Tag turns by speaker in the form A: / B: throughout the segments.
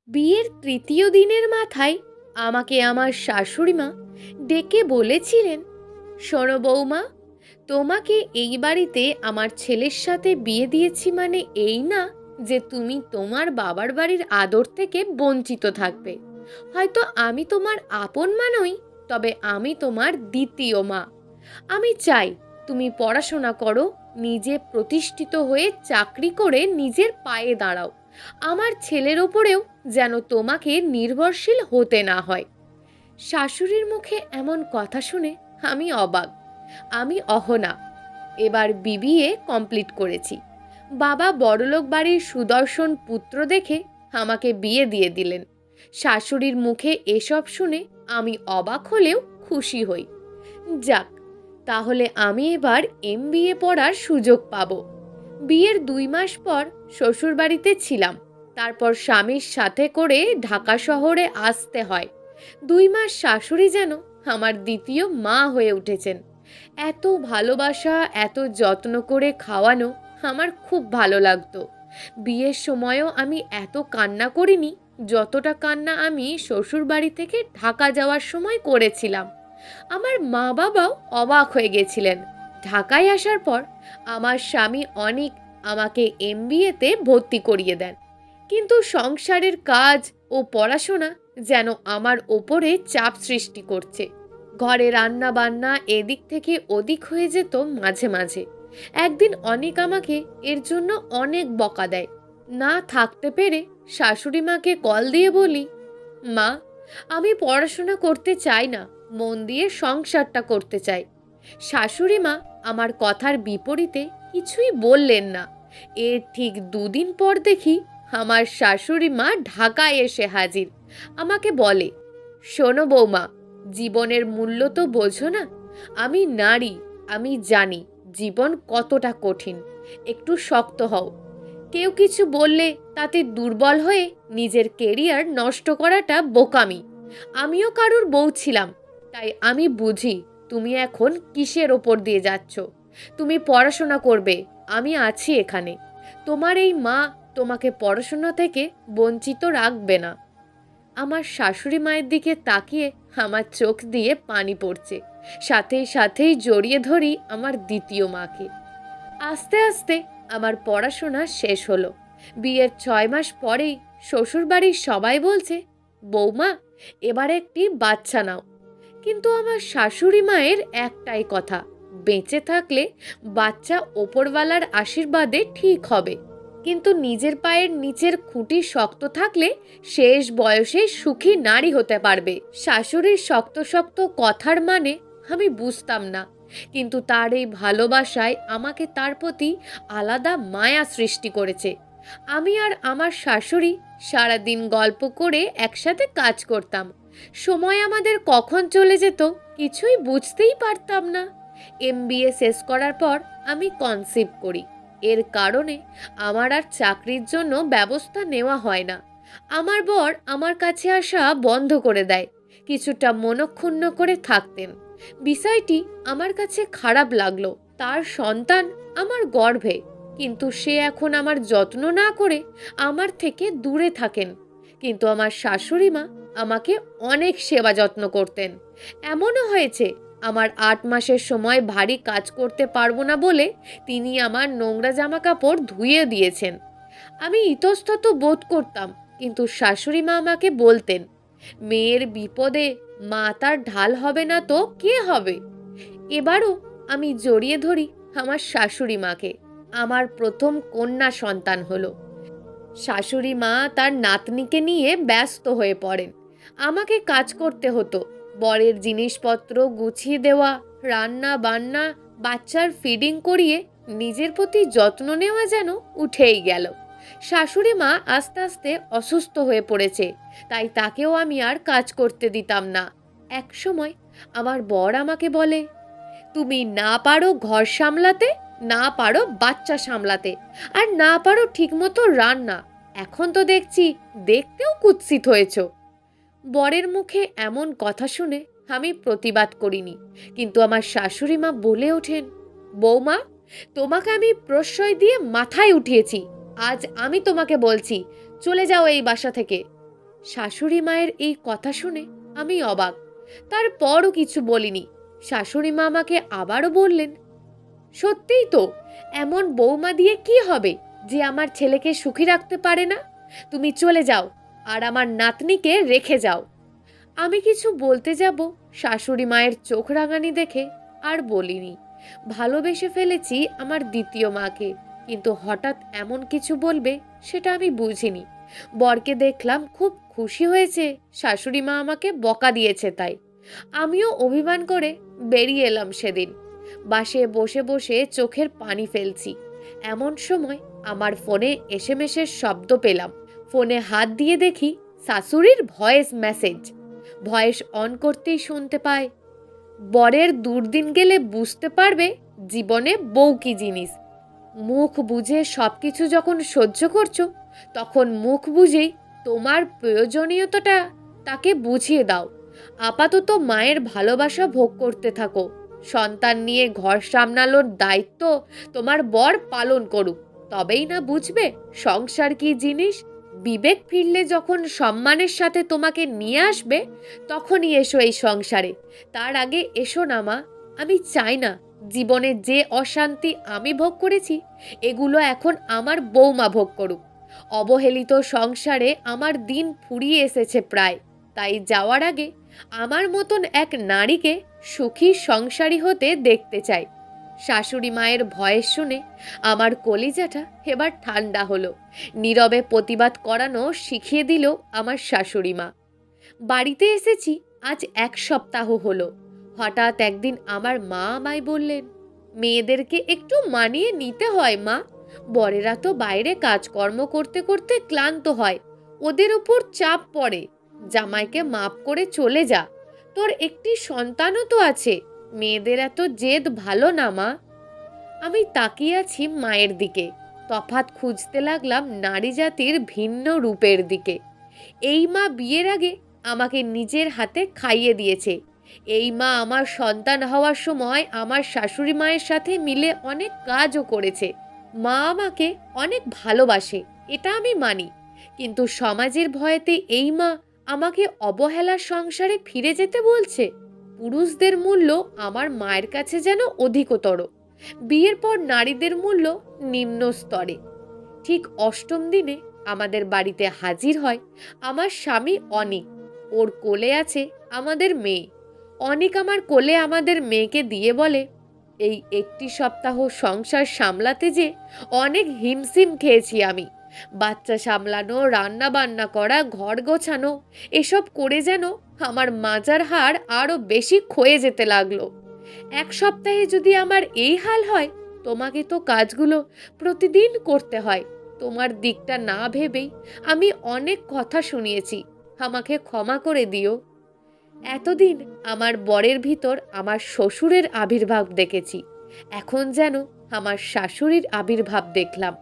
A: বিয়ের তৃতীয় দিনের মাথায় আমাকে আমার শাশুড়িমা ডেকে বলেছিলেন, শোনো বৌমা, তোমাকে এই বাড়িতে আমার ছেলের সাথে বিয়ে দিয়েছি মানে এই না যে তুমি তোমার বাবার বাড়ির আদর থেকে বঞ্চিত থাকবে। হয়তো আমি তোমার আপন মা নই, তবে আমি তোমার দ্বিতীয় মা। আমি চাই তুমি পড়াশোনা করো, নিজে প্রতিষ্ঠিত হয়ে চাকরি করে নিজের পায়ে দাঁড়াও। আমার ছেলের ওপরেও যেন তোমাকে নির্ভরশীল হতে না হয়। শাশুড়ির মুখে এমন কথা শুনে আমি অবাক। আমি অহনা, এবার বিবিএ কমপ্লিট করেছি। বাবা বড়লোক বাড়ির সুদর্শন পুত্র দেখে আমাকে বিয়ে দিয়ে দিলেন। শাশুড়ির মুখে এসব শুনে আমি অবাক হলেও খুশি হই। যাক, তাহলে আমি এবার এমবিএ পড়ার সুযোগ পাব। বিয়ের 2 মাস পর শ্বশুরবাড়িতে ছিলাম। তারপর স্বামীর সাথে করে ঢাকা শহরে আসতে হয়। 2 মাস শাশুড়ি যেন আমার দ্বিতীয় মা হয়ে উঠেছেন। এত ভালোবাসা, এত যত্ন করে খাওয়ানো আমার খুব ভালো লাগতো। বিয়ের সময়ও আমি এত কান্না করিনি যতটা কান্না আমি শ্বশুরবাড়ি থেকে ঢাকা যাওয়ার সময় করেছিলাম। আমার মা বাবাও অবাক হয়ে গেছিলেন। ঢাকায় আসার পর আমার স্বামী অনিক আমাকে এমবিএতে ভর্তি করিয়ে দেন। কিন্তু সংসারের কাজ ও পড়াশোনা যেন আমার ওপরে চাপ সৃষ্টি করছে। ঘরে রান্না বান্না এদিক থেকে ওদিক হয়ে যেত মাঝে মাঝে। একদিন অনিক আমাকে এর জন্য অনেক বকা দেয়। না থাকতে পেরে শাশুড়ি মাকে কল দিয়ে বলি, মা, আমি পড়াশোনা করতে চাই না, মন দিয়ে সংসারটা করতে চাই। শাশুড়ি মা আমার কথার বিপরীতে কিছুই বললেন না। এর ঠিক 2 দিন পর দেখি আমার শাশুড়ি মা ঢাকায় এসে হাজির। আমাকে বলে, শোনো বৌমা, জীবনের মূল্য তো বোঝো না? আমি নারী, আমি জানি জীবন কতটা কঠিন। একটু শক্ত হও। কেউ কিছু বললে তাতে দুর্বল হয়ে নিজের কেরিয়ার নষ্ট করাটা বোকামি। আমিও কারুর বউ ছিলাম, তাই আমি বুঝি তুমি এখন কিসের ওপর দিয়ে যাচ্ছ। তুমি পড়াশোনা করবে, আমি আছি এখানে। তোমার এই মা তোমাকে পড়াশোনা থেকে বঞ্চিত রাখবে না। আমার শাশুড়ি মায়ের দিকে তাকিয়ে আমার চোখ দিয়ে পানি পড়ছে। সাথেই জড়িয়ে ধরি আমার দ্বিতীয় মাকে। আস্তে আস্তে আমার পড়াশোনা শেষ হলো। বিয়ের 6 মাস পরেই শ্বশুরবাড়ির সবাই বলছে, বৌমা, এবার একটি বাচ্চা নাও। কিন্তু আমার শাশুড়ি মায়ের একটাই কথা, বেঁচে থাকলে বাচ্চা ওপরওয়ালার আশীর্বাদে ঠিক হবে, কিন্তু নিজের পায়ের নিচের খুঁটি শক্ত থাকলে শেষ বয়সে সুখী নারী হতে পারবে। শাশুড়ির শক্ত শক্ত কথার মানে আমি বুঝতাম না, কিন্তু তার এই ভালোবাসায় আমাকে তার প্রতি আলাদা মায়া সৃষ্টি করেছে। আমি আর আমার শাশুড়ি সারাদিন গল্প করে একসাথে কাজ করতাম। সময় আমাদের কখন চলে যেত কিছুই বুঝতেই পারতাম না। এমবিএ শেষ করার পর আমি কনসিভ করি। এর কারণে আমার আর চাকরির জন্য ব্যবস্থা নেওয়া হয় না। আমার বর আমার কাছে আসা বন্ধ করে দেয়। কিছুটা মনক্ষুণ্ণ করে থাকতেন। বিষয়টি আমার কাছে খারাপ লাগলো। তার সন্তান আমার গর্ভে, কিন্তু সে এখন আমার যত্ন না করে আমার থেকে দূরে থাকেন। কিন্তু আমার শাশুড়ি মা আমাকে অনেক সেবা যত্ন করতেন। এমনও হয়েছে আমার 8 মাসের সময় ভারী কাজ করতে পারবো না বলে তিনি আমার নোংরা জামা কাপড় ধুয়ে দিয়েছেন। আমি ইতস্তত বোধ করতাম, কিন্তু শাশুড়ি মা আমাকে বলতেন, মেয়ের বিপদে মা তার ঢাল হবে না তো কে হবে? এবারও আমি জড়িয়ে ধরি আমার শাশুড়ি মাকে। আমার প্রথম কন্যা সন্তান হলো। শাশুড়ি মা তার নাতনিকে নিয়ে ব্যস্ত হয়ে পড়েন। আমাকে কাজ করতে হতো। বরের জিনিসপত্র গুছিয়ে দেওয়া, রান্না বান্না, বাচ্চার ফিডিং করিয়ে নিজের প্রতি যত্ন নেওয়া যেন উঠেই গেল। শাশুড়ি মা আস্তে আস্তে অসুস্থ হয়ে পড়েছে, তাই তাকেও আমি আর কাজ করতে দিতাম না। এক সময় আমার বর আমাকে বলে, তুমি না পারো ঘর সামলাতে, না পারো বাচ্চা সামলাতে, আর না পারো ঠিকমতো রান্না। এখন তো দেখছি দেখতেও কুৎসিত হয়েছ। বরের মুখে এমন কথা শুনে আমি প্রতিবাদ করিনি, কিন্তু আমার শাশুড়ি মা বলে ওঠেন, বৌমা, তোমাকে আমি প্রশ্রয় দিয়ে মাথায় উঠিয়েছি। আজ আমি তোমাকে বলছি, চলে যাও এই বাসা থেকে। শাশুড়ি মায়ের এই কথা শুনে আমি অবাক। তারপরও কিছু বলিনি। শাশুড়ি মা আমাকে আবারও বললেন, সত্যিই তো, এমন বৌমা দিয়ে কি হবে যে আমার ছেলেকে সুখী রাখতে পারে না? তুমি চলে যাও আর আমার নাতনিকে রেখে যাও। আমি কিছু বলতে যাব, শাশুড়ি মায়ের চোখ রাঙানি দেখে আর বলিনি। ভালোবেসে ফেলেছি আমার দ্বিতীয় মাকে, কিন্তু হঠাৎ এমন কিছু বলবে সেটা আমি বুঝিনি। বরকে দেখলাম খুব খুশি হয়েছে, শাশুড়ি মা আমাকে বকা দিয়েছে তাই। আমিও অভিমান করে বেরিয়ে এলাম সেদিন। বাসে বসে বসে চোখের পানি ফেলছি। এমন সময় আমার ফোনে এসএমএসের শব্দ পেলাম। ফোনে হাত দিয়ে দেখি শাশুড়ির ভয়েস মেসেজ। ভয়েস অন করতেই শুনতে পায়, বরের দুর্দিন গেলে বুঝতে পারবে জীবনে বউ কি জিনিস। মুখ বুঝে সবকিছু যখন সহ্য করছো, তখন মুখ বুঝেই তোমার প্রয়োজনীয়তাটা তাকে বুঝিয়ে দাও। আপাতত মায়ের ভালোবাসা ভোগ করতে থাকো। সন্তান নিয়ে ঘর সামলানোর দায়িত্ব তোমার বর পালন করুক, তবেই না বুঝবে সংসার কি জিনিস। বিবেক ফিরলে যখন সম্মানের সাথে তোমাকে নিয়ে আসবে, তখনই এসো এই সংসারে। তার আগে এসো না মা। আমি চাই না জীবনে যে অশান্তি আমি ভোগ করেছি, এগুলো এখন আমার বৌমা ভোগ করুক। অবহেলিত সংসারে আমার দিন ফুরিয়ে এসেছে প্রায়। তাই যাওয়ার আগে আমার মতন এক নারীকে সুখী সংসারী হতে দেখতে চাই। শাশুড়ি মায়ের ভয়েস শুনে আমার কলিজাটা এবার ঠান্ডা হলো। নীরবে প্রতিবাদ করানো শিখিয়ে দিল আমার শাশুড়ি মা। বাড়িতে এসেছি আজ 1 সপ্তাহ হলো। হঠাৎ একদিন আমার মা আমায় বললেন, মেয়েদেরকে একটু মানিয়ে নিতে হয় মা। বরেরা তো বাইরে কাজকর্ম করতে করতে ক্লান্ত হয়, ওদের উপর চাপ পড়ে। জামাইকে মাপ করে চলে যা, তোর একটি সন্তানও তো আছে। মেয়েদের এত জেদ ভালো না মা। আমি তাকিয়ে আছি মায়ের দিকে, তফাৎ খুঁজতে লাগলাম নারী জাতির ভিন্ন রূপের দিকে। এই মা বিয়ের আগে আমাকে নিজের হাতে খাইয়ে দিয়েছে। এই মা আমার সন্তান হওয়ার সময় আমার শাশুড়ি মায়ের সাথে মিলে অনেক কাজও করেছে। মা আমাকে অনেক ভালোবাসে, এটা আমি মানি। কিন্তু সমাজের ভয়েতে এই মা আমাকে অবহেলার সংসারে ফিরে যেতে বলছে। পুরুষদের মূল্য আমার মায়ের কাছে যেন অধিকতর। বিয়ের পর নারীদের মূল্য নিম্ন স্তরে। ঠিক অষ্টম দিনে আমাদের বাড়িতে হাজির হয় আমার স্বামী অনিক। ওর কোলে আছে আমাদের মেয়ে। অনিক আমার কোলে আমাদের মেয়েকে দিয়ে বলে, এই 1 সপ্তাহ সংসার সামলাতে যে অনেক হিমশিম খেয়েছি আমি। বাচ্চা সামলানো, রান্না বান্না করা, ঘর গোছানো, এসব করে যেন আমার মাজার হাড় আরও বেশি ক্ষয়ে যেতে লাগলো। 1 সপ্তাহে যদি আমার এই হাল হয়, তোমাকে তো কাজগুলো প্রতিদিন করতে হয়। তোমার দিকটা না ভেবেই আমি অনেক কথা শুনিয়েছি, আমাকে ক্ষমা করে দিও। এতদিন আমার বরের ভিতর আমার শ্বশুরের আবির্ভাব দেখেছি, এখন যেন আমার শাশুড়ির আবির্ভাব দেখলাম।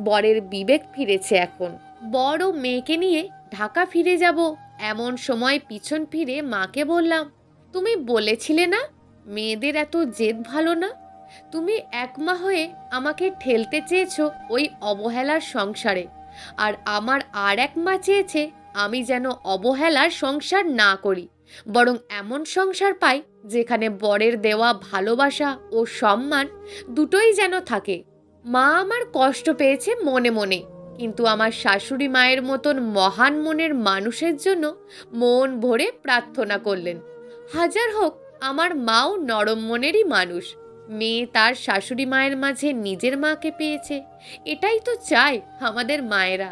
A: বরের বিবেক ফিরেছে এখন। বর ও মেয়েকে নিয়ে ঢাকা ফিরে যাব এমন সময় পিছন ফিরে মাকে বললাম, তুমি বলেছিলে না মেয়েদের এত জেদ ভালো না? তুমি 1 মা হয়ে আমাকে ঠেলতে চেয়েছো ওই অবহেলার সংসারে, আর আমার আর 1 মা চেয়েছে আমি যেন অবহেলার সংসার না করি, বরং এমন সংসার পাই যেখানে বরের দেওয়া ভালোবাসা ও সম্মান দুটোই যেন থাকে। মা আমার কষ্ট পেয়েছে মনে মনে, কিন্তু আমার শাশুড়ি মায়ের মতন মহান মনের মানুষের জন্য মন ভরে প্রার্থনা করলেন। হাজার হোক, আমার মাও নরম মনেরই মানুষ। মেয়ে তার শাশুড়ি মায়ের মাঝে নিজের মাকে পেয়েছে, এটাই তো চায় আমাদের মায়েরা।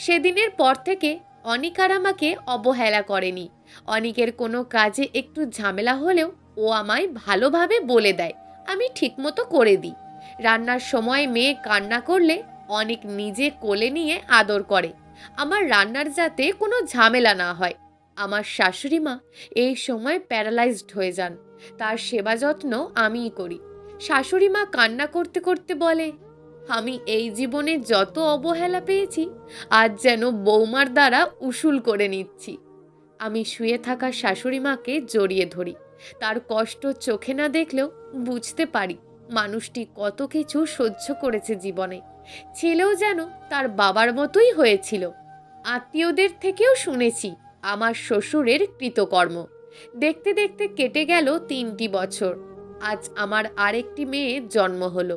A: সেদিনের পর থেকে অনিক আর আমাকে অবহেলা করেনি। অনিকের কোনো কাজে একটু ঝামেলা হলেও ও আমায় ভালোভাবে বলে দেয়, আমি ঠিকমতো করে দিই। রান্নার সময় মেয়ে কান্না করলে অনিক নিজে কোলে নিয়ে আদর করে, আমার রান্নার যাতে কোনো ঝামেলা না হয়। আমার শাশুড়ি মা এই সময় প্যারালাইজড হয়ে যান, তার সেবা যত্ন আমিই করি। শাশুড়ি মা কান্না করতে করতে বলে, আমি এই জীবনে যত অবহেলা পেয়েছি আজ যেন বৌমার দ্বারা উসুল করে নিচ্ছি। আমি শুয়ে থাকা শাশুড়ি মাকে জড়িয়ে ধরি। তার কষ্ট চোখে না দেখলেও বুঝতে পারি মানুষটি কত কিছু সহ্য করেছে জীবনে। ছেলেও যেন তার বাবার মতোই হয়েছিল। আত্মীয়দের থেকেও শুনেছি আমার শ্বশুরের কৃতকর্ম। দেখতে দেখতে কেটে গেল 3টি বছর। আজ আমার আরেকটি মেয়ে জন্ম হলো,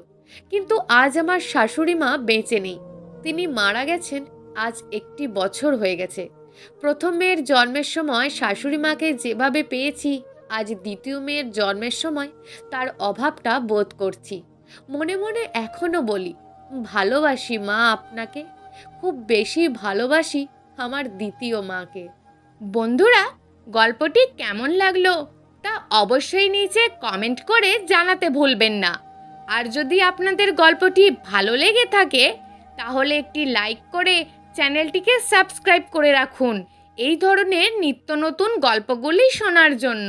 A: কিন্তু আজ আমার শাশুড়ি মা বেঁচে নেই। তিনি মারা গেছেন আজ 1টি বছর হয়ে গেছে। প্রথম মেয়ের জন্মের সময় শাশুড়ি মাকে যেভাবে পেয়েছি, আজ দ্বিতীয় মেয়ের জন্মের সময় তার অভাবটা বোধ করছি। মনে মনে এখনো বলি, ভালোবাসি মা আপনাকে, খুব বেশি ভালোবাসি আমার দ্বিতীয় মাকে। বন্ধুরা, গল্পটি কেমন লাগলো তা অবশ্যই নিচে কমেন্ট করে জানাতে ভুলবেন না। আর যদি আপনাদের গল্পটি ভালো লেগে থাকে তাহলে একটি লাইক করে চ্যানেলটিকে সাবস্ক্রাইব করে রাখুন এই ধরনের নিত্য নতুন গল্পগুলি শোনার জন্য।